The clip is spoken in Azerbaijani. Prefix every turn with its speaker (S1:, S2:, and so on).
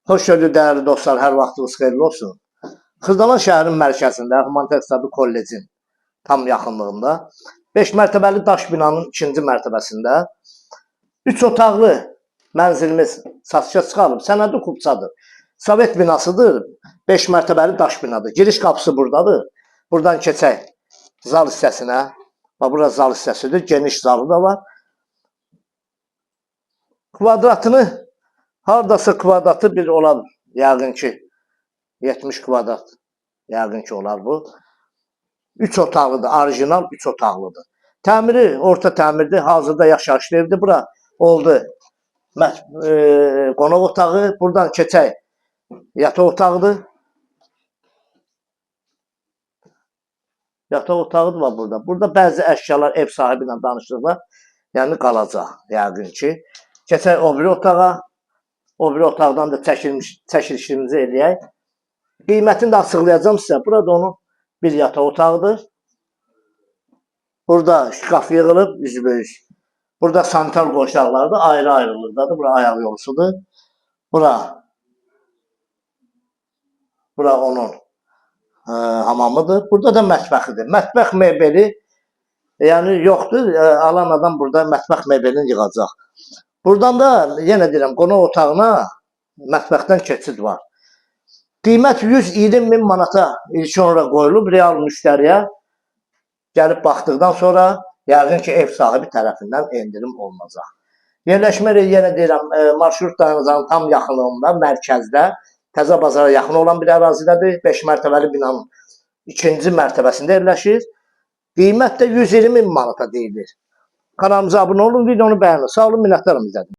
S1: Xoş gördük dəyərli dostlar, hər vaxtınız xeyirli olsun. Xırdalan şəhərin mərkəzində Humanitar İqtisadi Kollecin tam yaxınlığında 5 mərtəbəli daş binanın 2-ci mərtəbəsində 3 otaqlı mənzilimiz satışa çıxarılıb. Sənədi hukukçadır. Sovet binasıdır. 5 mərtəbəli daş binadır. Giriş qapısı buradadır. Buradan keçək zal hissəsinə. Burası zal hissəsidir. Geniş zalı da var. Kvadratını hardasa kvadratı bir olar, yəqin ki 70 kvadrat yəqin ki olar bu. 3 otaqlıdır, orijinal 3 otaqlıdır. Təmiri orta təmirdir, hazırda yaşayışlı evdir. Bura oldu qonaq otağı, buradan keçək yataq otağıdır. Yataq otağıdır var burada. Burada bəzi əşyalar ev sahibi ilə danışdıqda yəni qalacaq yəqin ki. Keçək o biri otağa. O biri otaqdan da çəkilişimizi eləyək. Qiymətini də açıqlayacağım sizə. Burada onun bir yataq otağıdır. Burada şkaf yığılıb, üzböyüş. Burada sanitar qoşaqlardır, ayrı-ayrılıqdadır. Bura ayaq yolusudur. Bura onun hamamıdır. Burada da mətbəxidir. Mətbəx mebeli yəni yoxdur. Alan adam burada mətbəx mebelini yığacaq. Buradan da yenə deyirəm, qonaq otağına mətbəxdən keçid var. Qiymət 120 min manata ilk sonra qoyulub real müştəriyə gəlib baxdıqdan sonra yəqin ki ev sahibi tərəfindən endirim olunacaq. Yerləşmə yenə deyirəm, marşrut dayanacağının tam yaxınlığında, mərkəzdə, Təzə bazara yaxın olan bir ərazidədir. 5 mərtəbəli binanın 2-ci mərtəbəsində yerləşir. Qiymət də 120 min manata deyilir. Kanalımıza abunə olun, videonu bəyənin. Sağ olun, minnətdarım izlədiniz.